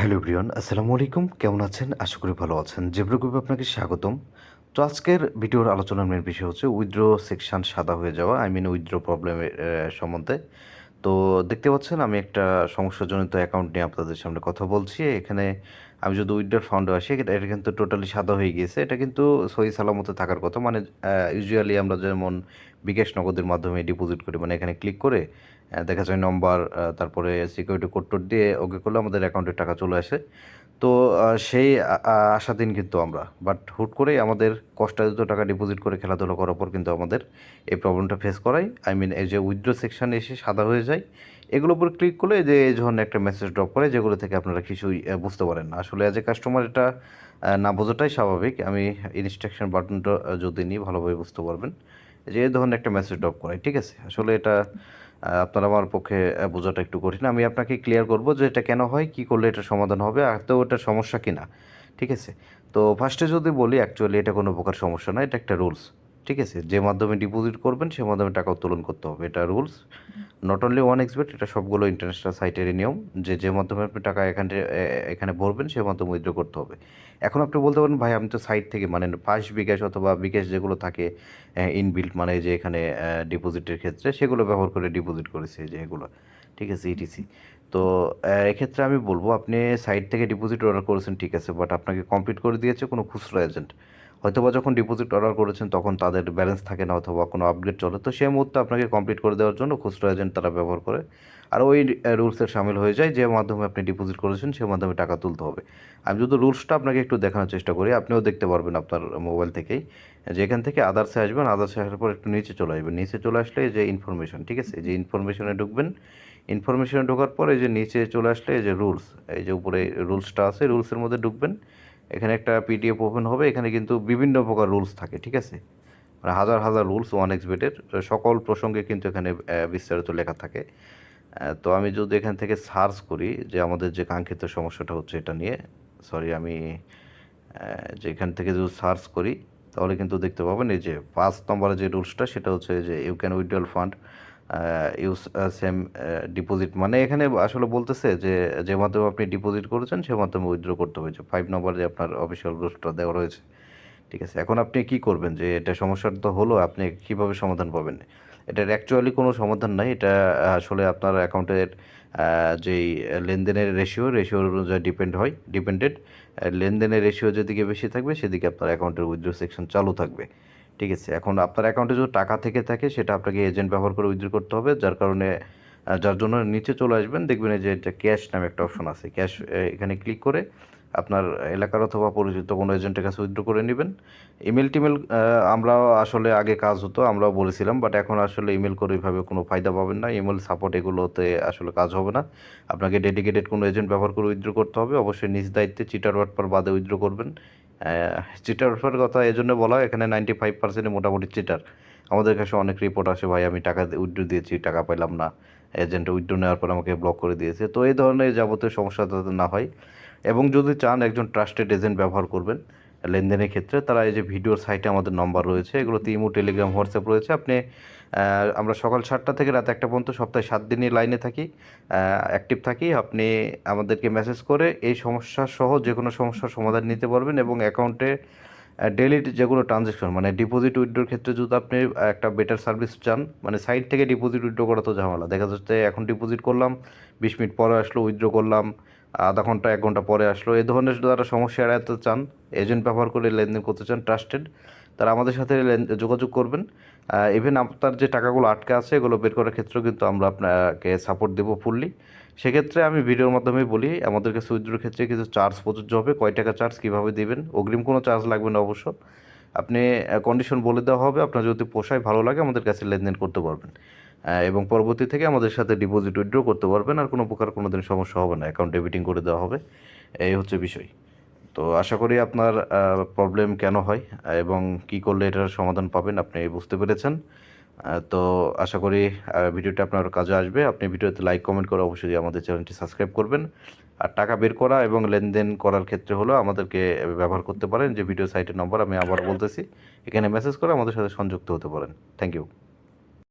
Hello everyone, আসসালামু আলাইকুম। কেমন আছেন? আশা করি ভালো আছেন। জেব্রা গ্রুপে আপনাকে স্বাগতম। তো আজকের ভিডিওর আলোচনার মেন বিষয় হচ্ছে উইথড্র সেকশন সাদা হয়ে যাওয়া, উইথড্র প্রবলেমের সম্বন্ধে। তো দেখতে পাচ্ছেন আমি একটা সমস্যাজনিত অ্যাকাউন্ট নিয়ে আপনাদের সামনে কথা বলছি। এখানে আমি যদি উইথড্রর ফান্ডে আসি, এটা কিন্তু টোটালি সাদা হয়ে গিয়েছে। এটা কিন্তু সহি সালামতে থাকার কথা। ইউজুয়ালি আমরা যেমন বিকাশ নগদের মাধ্যমে ডিপোজিট করি, মানে এখানে ক্লিক করে দেখা যায় নম্বর, তারপরে সিকিউরিটি কোড টোড দিয়ে ওকে করলে আমাদের অ্যাকাউন্টে টাকা চলে আসে। তো সেই আশাধীন কিন্তু আমরা। বাট হুট করেই আমাদের কষ্টার্জিত টাকা ডিপোজিট করে খেলাধুলা করার পর কিন্তু আমাদের এই প্রবলেমটা ফেস করাই। এই যে উইথড্র সেকশানে এসে সাদা হয়ে যায়, এগুলোর উপর ক্লিক করলে এই যে এই ধরনের একটা মেসেজ ড্রপ করে, যেগুলো থেকে আপনারা কিছুই বুঝতে পারেন না। আসলে অ্যাজ এ কাস্টমার এটা না বোঝাটাই স্বাভাবিক। আমি ইনস্ট্রাকশন বাটনটা যদি নিই ভালোভাবে বুঝতে পারবেন যে এই ধরনের একটা মেসেজ ড্রপ করাই, ঠিক আছে? আসলে এটা আপনার আমার পক্ষে বোঝাটা একটু কঠিন। আমি আপনাকে ক্লিয়ার করব যে এটা কেন হয়, কী করলে এটার সমাধান হবে, আর তো ওটার সমস্যা কিনা, ঠিক আছে? তো ফার্স্টে যদি বলি, অ্যাকচুয়ালি এটা কোনো প্রকার সমস্যা না, এটা একটা রুলস, ঠিক আছে? যে মাধ্যমে ডিপোজিট করবেন সে মাধ্যমে টাকা উত্তোলন করতে হবে, এটা রুলস। নট অনলি ওয়ান এক্সবেট, এটা সবগুলো ইন্টারন্যাশনাল সাইটেরই নিয়ম যে যে মাধ্যমে আপনি টাকা এখানে ভরবেন সে মাধ্যমে উইথড্র করতে হবে। এখন আপনি বলতে পারেন, ভাই আমি তো সাইট থেকে মানে ফার্স্ট বিকাশ অথবা বিকাশ যেগুলো থাকে ইনবিল্ট, মানে যে এখানে ডিপোজিটের ক্ষেত্রে সেগুলো ব্যবহার করে ডিপোজিট করেছে যে এগুলো, ঠিক আছে, ইটিসি। তো এক্ষেত্রে আমি বলবো, আপনি সাইট থেকে ডিপোজিট অর্ডার করেছেন, ঠিক আছে, বাট আপনাকে কমপ্লিট করে দিয়েছে কোনো খুচরো এজেন্ট। হয়তোবা যখন ডিপোজিট অর্ডার করেছেন তখন তাদের ব্যালেন্স থাকে না অথবা কোনো আপডেট চলে, তো সেই মুহূর্তে আপনাকে কমপ্লিট করে দেওয়ার জন্য খুচরো এজেন্ট তারা ব্যবহার করে। আর ওই রুলসের সামিল হয়ে যায় যে মাধ্যমে আপনি ডিপোজিট করেছেন সে মাধ্যমে টাকা তুলতে হবে। আমি যদি রুলসটা আপনাকে একটু দেখানোর চেষ্টা করি, আপনিও দেখতে পারবেন আপনার মোবাইল থেকেই। যে এখান থেকে আদার্সে আসবেন, আদার্সে আসার পর একটু নিচে চলে আসবেন। নিচে চলে আসলে এই যে ইনফরমেশন, ঠিক আছে, এই যে ইনফরমেশনে ঢুকবেন। ইনফরমেশনে ঢোকার পর এই যে নিচে চলে আসলে এই যে রুলস, এই যে উপরে রুলসটা আছে, রুলসের মধ্যে ঢুকবেন। এখানে একটা পিডিএফ ওপেন হবে, এখানে কিন্তু বিভিন্ন প্রকার রুলস থাকে, ঠিক আছে? মানে হাজার হাজার রুলস ওয়ান এক্সবেটের সকল প্রসঙ্গে কিন্তু এখানে বিস্তারিত লেখা থাকে। তো আমি যদি এখান থেকে সার্চ করি যে আমাদের যে কাঙ্ক্ষিত সমস্যাটা হচ্ছে এটা নিয়ে, সরি আমি যে এখান থেকে যদি সার্চ করি তাহলে কিন্তু দেখতে পাবেন এই যে 5 নম্বরে যে রুলসটা, সেটা হচ্ছে যে you can withdrawal fund use same deposit, মানে এখানে আসলে বলতেছে যে যে মাধ্যমে আপনি ডিপোজিট করেছেন সে মাধ্যমে উইথড্র করতে হয়েছে। 5 নম্বরে আপনার অফিসিয়াল রুলসটা দেওয়া রয়েছে, ঠিক আছে? এখন আপনি কি করবেন, যে এটা সমস্যার তো হলো, আপনি কিভাবে সমাধান পাবেন? এটার অ্যাকচুয়ালি কোনো সমাধান নাই। এটা আসলে আপনার অ্যাকাউন্টের যেই লেনদেনের রেশিওর অনুযায়ী ডিপেন্ডেড। লেনদেনের রেশিও যেদিকে বেশি থাকবে সেদিকে আপনার অ্যাকাউন্টের উইথড্র সেকশন চালু থাকবে, ঠিক আছে? এখন আপনার অ্যাকাউন্টে যদি টাকা থেকে থাকে সেটা আপনাকে এজেন্ট ব্যবহার করে উইথড্র করতে হবে, যার জন্য নিচে চলে আসবেন, দেখবেন এই যে এটা ক্যাশ নামে একটা অপশন আছে। ক্যাশ, এখানে ক্লিক করে আপনার এলাকার অথবা পরিচিত কোনো এজেন্টের কাছে উইথড্র করে নেবেন। টিমেল আমরাও আসলে আগে কাজ হতো, আমরাও বলেছিলাম, বাট এখন আসলে ইমেল করে ওইভাবে কোনো ফায়দা পাবেন না। ইমেল সাপোর্ট এগুলোতে আসলে কাজ হবে না। আপনাকে ডেডিকেটেড কোনো এজেন্ট ব্যবহার করে উইথড্র করতে হবে, অবশ্যই নিজ দায়িত্বে, চিটার বাটপার বাদে উইথড্র করবেন। চিটার বাটপার কথা এজন্য বলা হয়, এখানে 95% মোটামুটি চিটার। আমাদের কাছে অনেক রিপোর্ট আসে, ভাই আমি টাকা উইথড্র দিয়েছি, টাকা পাইলাম না, এজেন্ট উইথড্র নেওয়ার পর আমাকে ব্লক করে দিয়েছে। তো এই ধরনের যাবতীয় সমস্যা যাতে না হয়, এবং যদি চান একজন ট্রাস্টেড এজেন্ট ব্যবহার করবেন লেনদেনের ক্ষেত্রে, তারা এই যে ভিডিওর সাইটে আমাদের নম্বর রয়েছে, এগুলোতে ইমো, টেলিগ্রাম, হোয়াটসঅ্যাপ রয়েছে। আমরা সকাল 7টা থেকে রাত 1টা পর্যন্ত সপ্তাহে 7 দিনই লাইনে থাকি, অ্যাক্টিভ থাকি। আপনি আমাদেরকে মেসেজ করে এই সমস্যা সহ যে কোনো সমস্যার সমাধান নিতে পারবেন, এবং অ্যাকাউন্টে ডেইলি যেগুলো ট্রানজ্যাকশন, মানে ডিপোজিট উইথড্রোর ক্ষেত্রে যদি আপনি একটা বেটার সার্ভিস চান, মানে সাইট থেকে ডিপোজিট উইথড্রো করা তো ঝামেলা, দেখা যাচ্ছে এখন ডিপোজিট করলাম, 20 মিনিট পরে আসলো, উইথড্রো করলাম আধা ঘন্টা 1 ঘন্টা পরে আসলো। এই ধরনের যারা সমস্যা এড়াতে চান, এজেন্ট ব্যবহার করে লেনদেন করতে চান ট্রাস্টেড, তারা আমাদের সাথে যোগাযোগ করবেন। ইভেন আপনার যে টাকাগুলো আটকে আছে এগুলো বের করার ক্ষেত্রেও কিন্তু আমরা আপনাকে সাপোর্ট দেবো ফুললি। সেক্ষেত্রে আমি ভিডিওর মাধ্যমে বলি, আমাদের কাছে উইথড্রোর ক্ষেত্রে কিছু চার্জ প্রযোজ্য হবে। কয় টাকা চার্জ, কীভাবে দেবেন, অগ্রিম কোনো চার্জ লাগবে না অবশ্য। আপনি কন্ডিশন বলে দেওয়া হবে, আপনার যদি পোষায়, ভালো লাগে, আমাদের কাছে লেনদেন করতে পারবেন, এবং পরবর্তী থেকে আমাদের সাথে ডিপোজিট উইথড্র করতে পারবেন। আর কোনো প্রকার কোনো দিন সমস্যা হবে না, অ্যাকাউন্ট ডেবিটিং করে দেওয়া হবে। এই হচ্ছে বিষয়। তো আশা করি আপনার প্রবলেম কেন হয় এবং কী করলে এটার সমাধান পাবেন আপনি বুঝতে পেরেছেন। তো আশা করি ভিডিওটা আপনার কাজে আসবে। আপনি ভিডিওতে লাইক কমেন্ট করে অবশ্যই আমাদের চ্যানেলটি সাবস্ক্রাইব করবেন। আর টাকা বের করা এবং লেনদেন করার ক্ষেত্রে হলো আমাদেরকে ব্যবহার করতে পারেন যে ভিডিও সাইটের নম্বর আমি আবার বলতেছি, এখানে মেসেজ করে আমাদের সাথে সংযুক্ত হতে পারেন। Thank you.